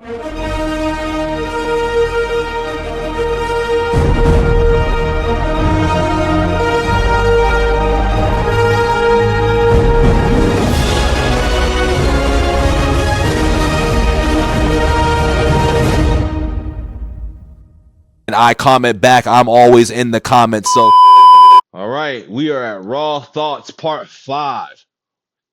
And I comment back. I'm always in the comments. So, all right, we are at Raw Thoughts Part 5.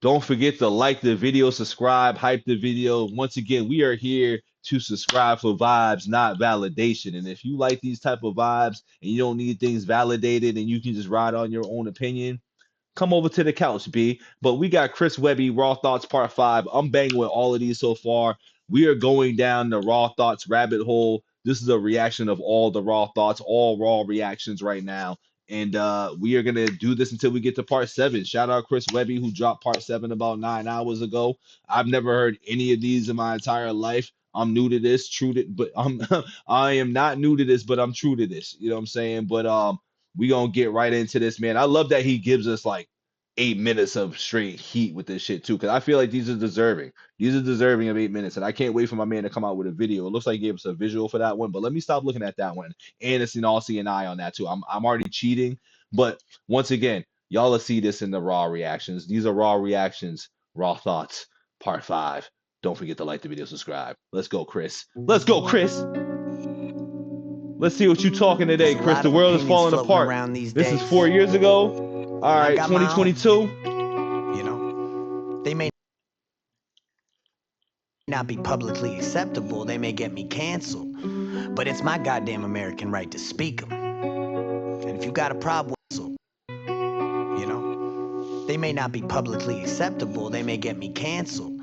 Don't forget to like the video, subscribe, hype the video. Once again, we are here to subscribe for vibes, not validation. And if you like these type of vibes and you don't need things validated and you can just ride on your own opinion, come over to the couch, B. But we got Chris Webby, Raw Thoughts Part 5. I'm banging with all of these so far. We are going down the Raw Thoughts rabbit hole. This is a reaction of all the Raw Thoughts, all Raw reactions right now. And we are going to do this until we get to Part 7. Shout out Chris Webby, who dropped Part 7 about 9 hours ago. I've never heard any of these in my entire life. I'm new to this, but I am not new to this, but I'm true to this. You know what I'm saying? But we gonna get right into this, man. I love that he gives us like 8 minutes of straight heat with this shit too, because I feel like these are deserving. These are deserving of 8 minutes, and I can't wait for my man to come out with a video. It looks like he gave us a visual for that one, but let me stop looking at that one. And it's an all see an eye on that too. I'm already cheating, but once again, y'all will see this in the raw reactions. These are raw reactions, raw thoughts, part 5. Don't forget to like the video, subscribe. Let's go, Chris. Let's go, Chris. Let's see what you talking today, Chris. The world is falling apart. This is 4 years ago. All right, 2022. You know, they may not be publicly acceptable. They may get me canceled, but it's my goddamn American right to speak them. And if you got a problem with it, you know, they may not be publicly acceptable. They may get me canceled,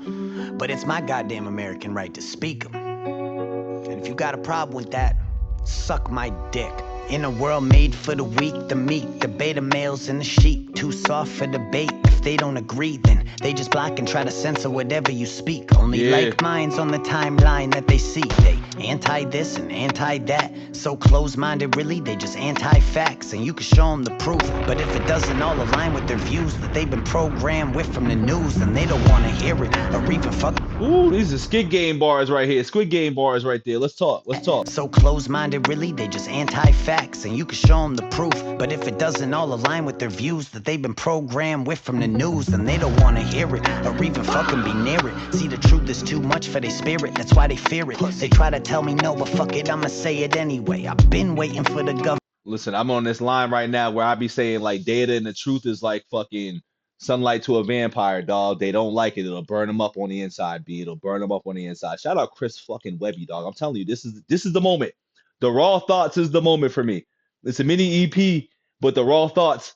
but it's my goddamn American right to speak them. And if you got a problem with that, suck my dick. In a world made for the weak, the meek, the beta males and the sheep, too soft for debate. If they don't agree, then they just block and try to censor whatever you speak. Only like minds on the timeline that they see. They anti this and anti that. So close-minded, really, they just anti-facts. And you can show them the proof, but if it doesn't all align with their views that they've been programmed with from the news, then they don't want to hear it or even fuck. Ooh, these are Squid Game bars right here. Squid Game bars right there. Let's talk. Let's talk. So close-minded, really, they just anti-facts. And you can show them the proof, but if it doesn't all align with their views that they've been programmed with from the news, then they don't want to hear it or even fucking be near it. See, the truth is too much for their spirit, that's why they fear it. They try to tell me no, but fuck it, I'ma say it anyway. I've been waiting for the government. Listen, I'm on this line right now where I be saying like data and the truth is like fucking sunlight to a vampire, dog. They don't like it. It'll burn them up on the inside, B. It'll burn them up on the inside. Shout out Chris fucking Webby, dog. I'm telling you, this is the moment. The Raw Thoughts is the moment for me. It's a mini EP, but the Raw Thoughts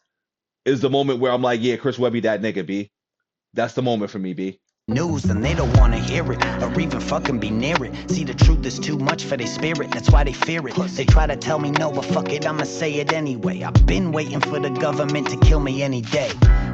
is the moment where I'm like, yeah, Chris Webby, that nigga, B. That's the moment for me, B. News, and they don't want to hear it or even fucking be near it. See, the truth is too much for their spirit, that's why they fear it. They try to tell me no, but fuck it, I'ma say it anyway. I've been waiting for the government to kill me any day.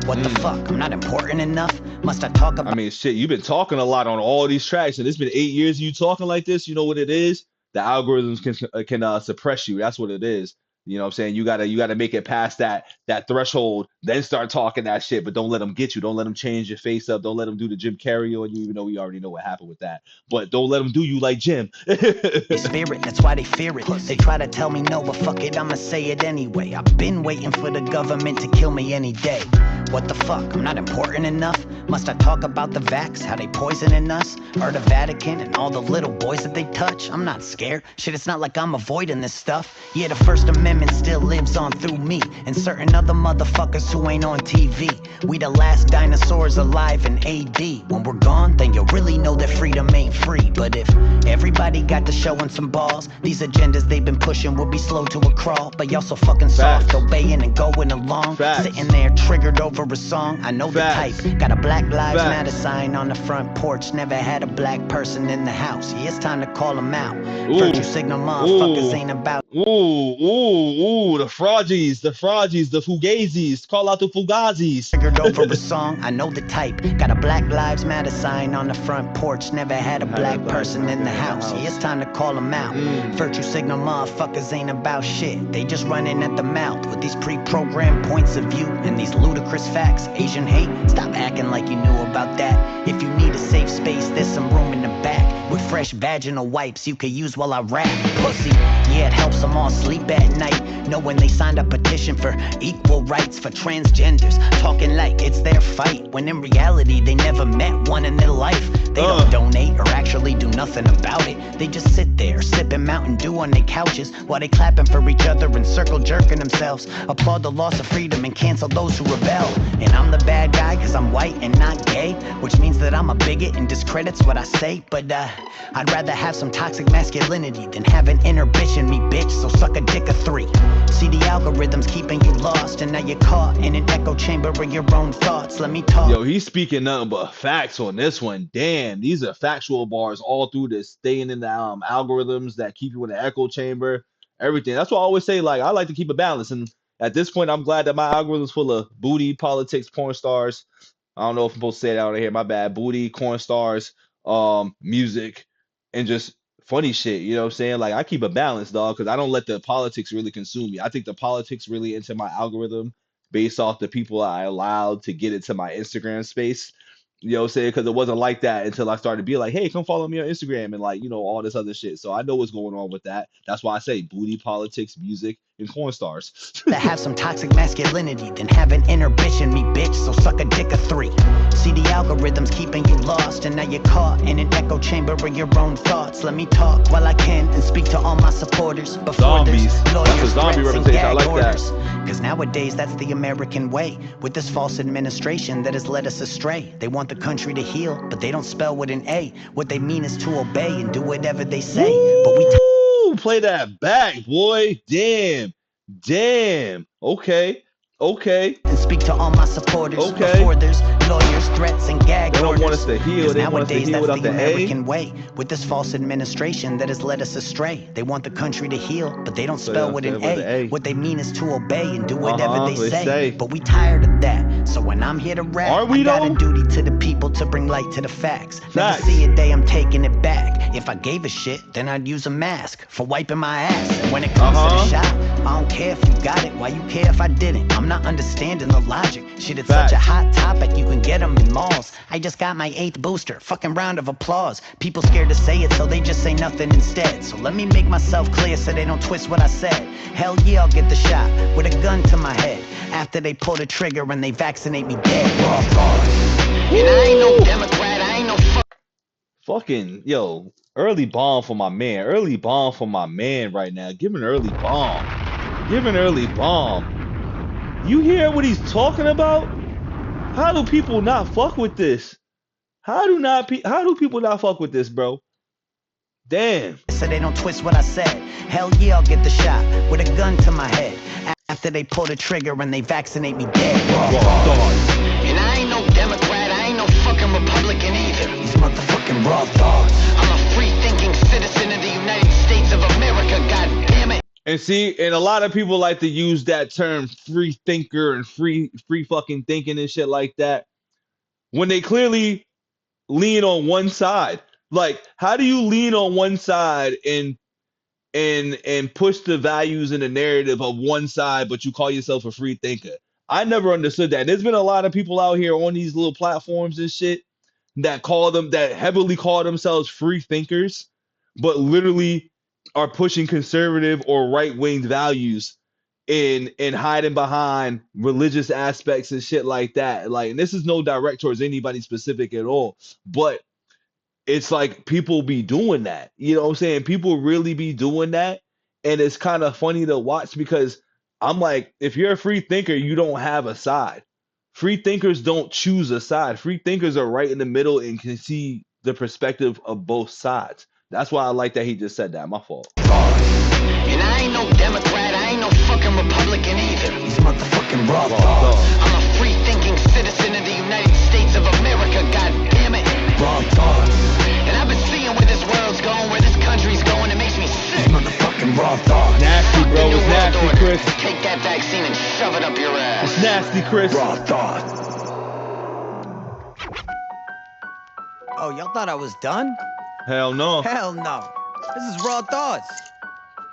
What the fuck? I'm not important enough? Must I talk about? I mean, shit, you've been talking a lot on all these tracks, and it's been 8 years of you talking like this. You know what it is? The algorithms can suppress you. That's what it is. You know what I'm saying? You gotta make it past that threshold, then start talking that shit, but don't let them get you. Don't let them change your face up. Don't let them do the Jim Carrey on you, even though we already know what happened with that. But don't let them do you like Jim. Spirit, that's why they fear it. They try to tell me no, but fuck it, I'ma say it anyway. I've been waiting for the government to kill me any day. What the fuck? I'm not important enough? Must I talk about the vax, how they poisoning us? Or the Vatican and all the little boys that they touch? I'm not scared. Shit, it's not like I'm avoiding this stuff. Yeah, the First Amendment still lives on through me and certain other motherfuckers who ain't on TV. We the last dinosaurs alive in AD. When we're gone, then you'll really know that freedom ain't free. But if everybody got to showing some balls, these agendas they've been pushing will be slow to a crawl. But y'all so fucking soft, obeying and going along. Sitting there triggered over a song. I know the type. Got a Black Lives Matter sign on the front porch. Never had a black person in the house. Yeah, it's time to call them out. Virtue signal motherfuckers ain't about. The Fraugies, the Fugazis. Call out the Fugazis. Triggered over a song, I know the type. Got a Black Lives Matter sign on the front porch. Never had a black person in the house. Yeah, it's time to call them out. Virtue signal motherfuckers ain't about shit. They just running at the mouth with these pre-programmed points of view and these ludicrous facts. Asian hate, stop acting like you knew about that. If you need a safe space, there's some room in the back with fresh vaginal wipes you could use while I rap. Pussy, yeah, it helps them all sleep at night, knowing they signed a petition for equal rights for transgenders, talking like it's their fight, when in reality they never met one in their life. They don't donate or actually do nothing about it. They just sit there sipping Mountain Dew on their couches while they clapping for each other and circle jerking themselves. Applaud the loss of freedom and cancel those who rebel. And I'm the bad guy cause I'm white and not gay, which means that I'm a bigot and discredits what I say. But I'd rather have some toxic masculinity than have an inner bitch in me, bitch, so suck a dick of 3. See, the algorithm's keeping you lost, and now you're caught in an echo chamber of your own thoughts. Let me talk. Yo, he's speaking nothing but facts on this one. Damn, these are factual bars all through this, staying in the algorithms that keep you in the echo chamber, everything. That's why I always say, like, I like to keep a balance. And at this point, I'm glad that my algorithm's full of booty, politics, porn stars. I don't know if I'm supposed to say that out here. My bad. Booty, porn stars, music, and just funny shit. You know what I'm saying? Like, I keep a balance, dog, because I don't let the politics really consume me. I think the politics really enter my algorithm based off the people I allowed to get into my Instagram space. You know what I'm saying? Because it wasn't like that until I started to be like, hey, come follow me on Instagram and, like, you know, all this other shit. So I know what's going on with that. That's why I say booty, politics, music, and porn stars. To have some toxic masculinity than have an inner bitch in me, bitch, so suck a dick of 3. See, the algorithm's keeping you lost, and now you're caught in an echo chamber of your own thoughts. Let me talk while I can and speak to all my supporters. Before Zombies. there's lawyers, That's a zombie threats, and representation. I gag like that. orders. Cause nowadays that's the American way, with this false administration that has led us astray. They want the country to heal, but they don't spell with an A. What they mean is to obey and do whatever they say. But we play that back, boy. Damn. Okay. and speak to all my supporters. Okay. Before there's lawyers, threats, and gag They don't orders. want us to heal. Cause They want us to nowadays heal that's without the the A. American way, with this false administration that has led us astray. They want the country to heal, but they don't spell with an A. What they mean is to obey and do whatever they say. But we tired of that. So when I'm here to rap, Are we I got though? a duty to the people to bring light to the facts. Never Facts. see a day I'm taking it back. If I gave a shit, then I'd use a mask for wiping my ass. And when it comes to the shot, I don't care if you got it. Why you care if I didn't? I'm not understanding the logic. Shit, it's such a hot topic, you can get them in malls. I just got my 8th booster, fucking round of applause. People scared to say it, so they just say nothing instead. So let me make myself clear so they don't twist what I said. Hell yeah, I'll get the shot with a gun to my head after they pull the trigger and they vaccinate me dead. Raw thoughts. And I ain't no Democrat, I ain't no Fucking, yo, early bomb for my man. Early bomb for my man right now. Give an early bomb. You hear what he's talking about? How do people not fuck with this? How do people not fuck with this, bro? Damn. so they don't twist what I said. Hell yeah, I'll get the shot with a gun to my head after they pull the trigger and they vaccinate me dead. Raw thoughts. And I ain't no Democrat, I ain't no fucking Republican either. These motherfucking raw thoughts. I'm a free-thinking citizen of the United States of America, god damn it. And see, and a lot of people like to use that term free thinker and free fucking thinking and shit like that when they clearly lean on one side. Like, how do you lean on one side and push the values and the narrative of one side, but you call yourself a free thinker? I never understood that. There's been a lot of people out here on these little platforms and shit that heavily call themselves free thinkers, but literally are pushing conservative or right-wing values and hiding behind religious aspects and shit like that. Like, and this is no direct towards anybody specific at all, but it's like people be doing that. You know what I'm saying? People really be doing that. And it's kind of funny to watch because I'm like, if you're a free thinker, you don't have a side. Free thinkers don't choose a side. Free thinkers are right in the middle and can see the perspective of both sides. That's why I like that he just said that. My fault. And I ain't no Democrat, I ain't no fucking Republican either. These motherfucking raw thoughts. I'm a free-thinking citizen of the United States of America, god damn it. Raw thoughts. And I've been seeing where this world's going, where this country's going, it makes me sick. These motherfucking raw thoughts. Nasty Chris. Take that vaccine and shove it up your ass. It's nasty, Chris. Raw thought. Oh, y'all thought I was done? Hell no. Hell no. This is Raw Thoughts.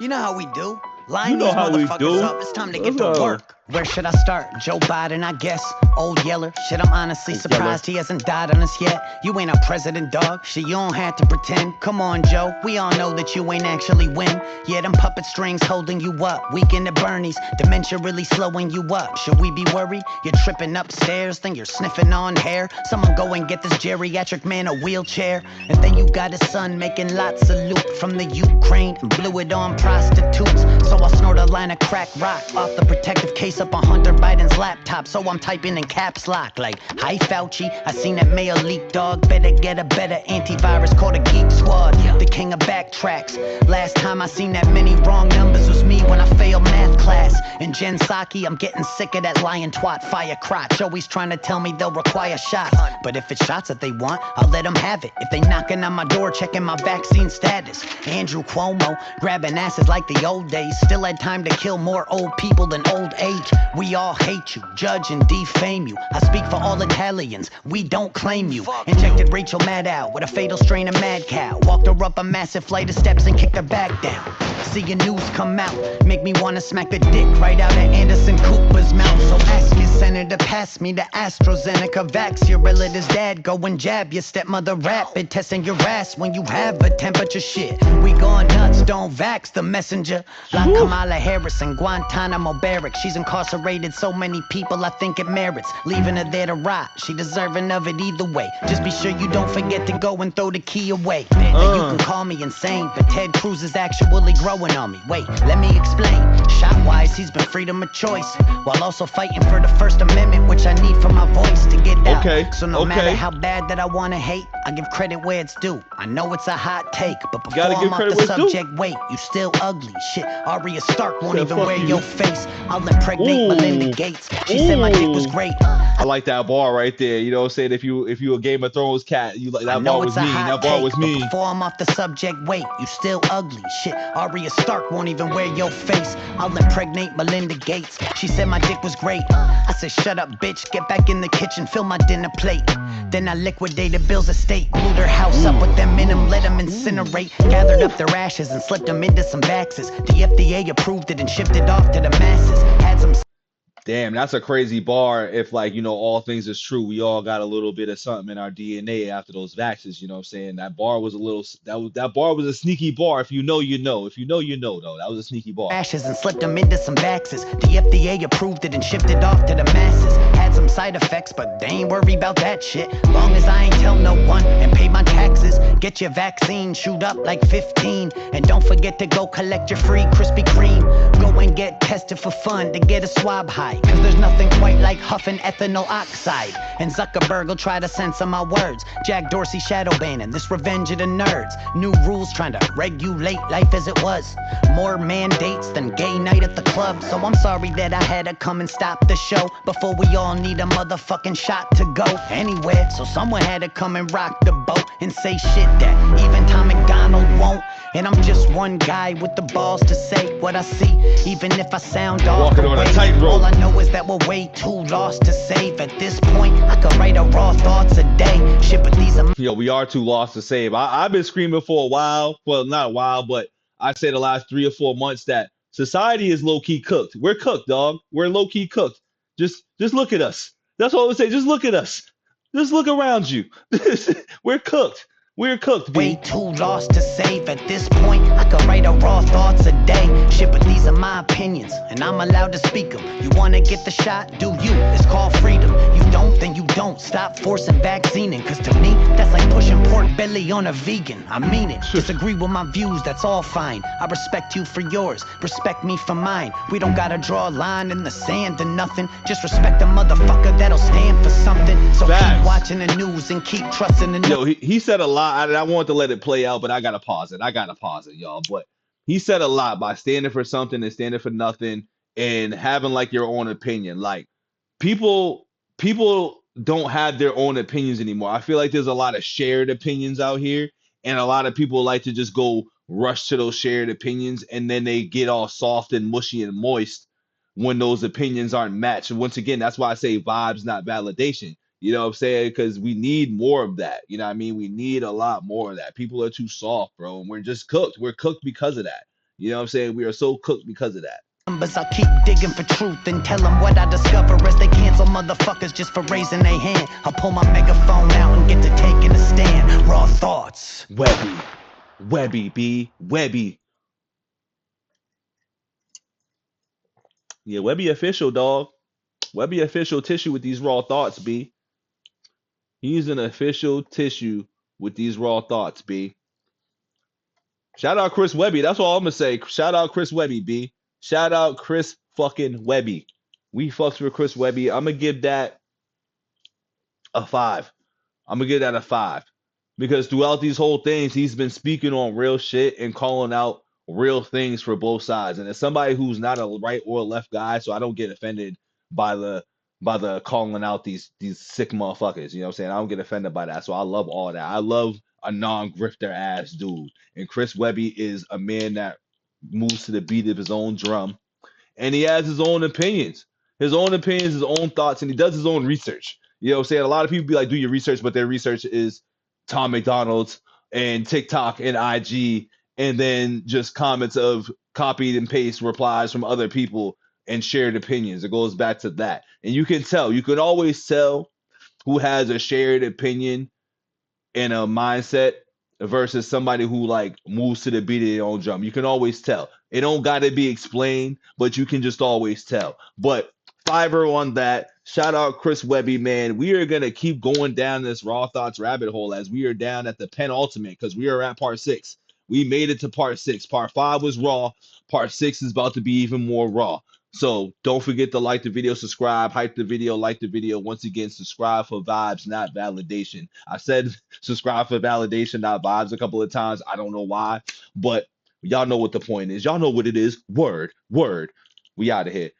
You know how we do. Line You know these how we motherfuckers do. up. It's time to get Let's to go. work. Where should I start? Joe Biden, I guess. Old Yeller. Shit, I'm honestly surprised he hasn't died on us yet. You ain't a president, dog. Shit, you don't have to pretend. Come on, Joe. We all know that you ain't actually win. Yeah, them puppet strings holding you up. Weekend at Bernie's. Dementia really slowing you up. Should we be worried? You're tripping upstairs, then you're sniffing on hair. Someone go and get this geriatric man a wheelchair. And then you got his son making lots of loot from the Ukraine and blew it on prostitutes. So I'll snort a line of crack rock off the protective case up on Hunter Biden's laptop. So I'm typing in caps lock like, hi Fauci, I seen that mail leak, dog. Better get a better antivirus called a Geek Squad. The king of backtracks. Last time I seen that many wrong numbers was me when I failed math class. And Jen Psaki, I'm getting sick of that lion twat fire crotch. Always trying to tell me they'll require shots. But if it's shots that they want, I'll let them have it. If they knocking on my door checking my vaccine status. Andrew Cuomo, grabbing asses like the old days. Still had time to kill more old people than old age. We all hate you, judge and defame you. I speak for all Italians, we don't claim you. Injected Rachel Maddow with a fatal strain of mad cow. Walked her up a massive flight of steps and kicked her back down. Seeing news come out, make me wanna smack the dick right out of Anderson Cooper's mouth. So ask your senator, pass me the AstraZeneca vax. Your relative's dad, go and jab your stepmother rapid. Testing your ass when you have a temperature shit. We going nuts, don't vax the messenger. Like Kamala Harris in Guantanamo barrack. She's incarcerated so many people, I think it merits leaving her there to rot. She deserving of it either way. Just be sure you don't forget to go and throw the key away. Now you can call me insane, but Ted Cruz is actually growing on me. Wait, let me explain. Shot-wise, he's been freedom of choice, while also fighting for the First Amendment, which I need for my voice to get out. So no matter how bad that I wanna hate, I give credit where it's due. I know it's a hot take, but before I'm off the subject, wait, you still ugly. Shit, Arya Stark won't even wear your face. I'll impregnate Melinda Gates. She said my dick was great. I like that bar right there. You know what I'm saying? If you a Game of Thrones cat, you like that bar was me. That bar was me. Before I'm off the subject, wait, you still ugly. Shit, Arya Stark won't even wear your face. I'll impregnate Melinda Gates. She said my dick was great. I said, shut up, bitch. Get back in the kitchen, fill my dinner plate. Then I liquidated Bill's estate, glued her house up with them in them, let them incinerate. Gathered up their ashes and slipped them into some vaxes. The FDA approved it and shipped it off to the masses. Had some. Damn, that's a crazy bar. If like, you know, all things is true, we all got a little bit of something in our DNA after those vaccines, you know what I'm saying? That bar was a little, that bar was a sneaky bar. If you know, you know. If you know, you know, though. That was a sneaky bar. Ashes and slipped them into some vaxes. The FDA approved it and shipped it off to the masses. Had some side effects, but they ain't worried about that shit. Long as I ain't tell no one and pay my taxes. Get your vaccine, shoot up like 15. And don't forget to go collect your free Krispy Kreme. Go and get tested for fun to get a swab high. Cause there's nothing quite like huffing ethanol oxide. And Zuckerberg will try to censor my words. Jack Dorsey shadow banning, this revenge of the nerds. New rules trying to regulate life as it was. More mandates than gay night at the club. So I'm sorry that I had to come and stop the show before we all need a motherfucking shot to go anywhere. So someone had to come and rock the boat and say shit that even Tom McDonald won't. And I'm just one guy with the balls to say what I see, even if I sound off the way. All I know is that we're way too lost to save. At this point, I could write a raw thoughts a day. Shit, but these are... Yo, we are too lost to save. I've been screaming for a while. Well, not a while, but I say the last 3 or 4 months that society is low-key cooked. We're cooked, dog. We're low-key cooked. Just look at us. That's all I would say. Just look at us. Just look around you. We're cooked. We're cooked, B. Way too lost to save. At this point, I could write a raw thoughts a day. Shit, but these are my opinions, and I'm allowed to speak them. You wanna get the shot? Do you. It's called freedom. You don't, then you don't. Stop forcing vaccinating, cause to me, that's like pushing pork belly on a vegan. I mean it. Disagree with my views, that's all fine. I respect you for yours, respect me for mine. We don't gotta draw a line in the sand or nothing. Just respect a motherfucker that'll stand for something. So keep watching the news and keep trusting the news. Yo, he said a lot. I wanted to let it play out, but I gotta pause it, y'all. But he said a lot by standing for something and standing for nothing and having like your own opinion. Like people don't have their own opinions anymore. I feel like there's a lot of shared opinions out here, and a lot of people like to just go rush to those shared opinions, and then they get all soft and mushy and moist when those opinions aren't matched. And once again, that's why I say vibes, not validation. You know what I'm saying? Because we need more of that. You know what I mean? We need a lot more of that. People are too soft, bro. And we're just cooked. We're cooked because of that. You know what I'm saying? We are so cooked because of that. Numbers, I'll keep digging for truth and tell them what I discover as they cancel motherfuckers just for raising their hand. I'll pull my megaphone out and get to taking a stand. Raw thoughts. Webby. Webby, B. Webby. Yeah, Webby official, dog. Webby official tissue with these raw thoughts, B. He's an official tissue with these raw thoughts, B. Shout out Chris Webby. That's all I'm gonna say. Shout out Chris Webby, B. Shout out Chris fucking Webby. We fucks for Chris Webby. I'm gonna give that a 5. I'm gonna give that a 5. Because throughout these whole things, he's been speaking on real shit and calling out real things for both sides. And as somebody who's not a right or a left guy, so I don't get offended by the calling out these sick motherfuckers. You know what I'm saying? I don't get offended by that. So I love all that. I love a non-grifter ass dude. And Chris Webby is a man that moves to the beat of his own drum. And he has his own opinions. His own opinions, his own thoughts, and he does his own research. You know what I'm saying? A lot of people be like, do your research, but their research is Tom McDonald's and TikTok and IG, and then just comments of copied and paste replies from other people and shared opinions. It goes back to that. And you can tell, you can always tell who has a shared opinion and a mindset versus somebody who like moves to the beat of their own drum. You can always tell. It don't gotta be explained, but you can just always tell. But fiver on that. Shout out Chris Webby, man. We are gonna keep going down this Raw Thoughts rabbit hole as we are down at the penultimate because we are at part 6. We made it to part 6. Part 5 was raw. Part 6 is about to be even more raw. So don't forget to like the video, subscribe, hype the video, like the video. Once again, subscribe for vibes, not validation. I said subscribe for validation, not vibes a couple of times. I don't know why, but y'all know what the point is. Y'all know what it is. Word, word. We out of here.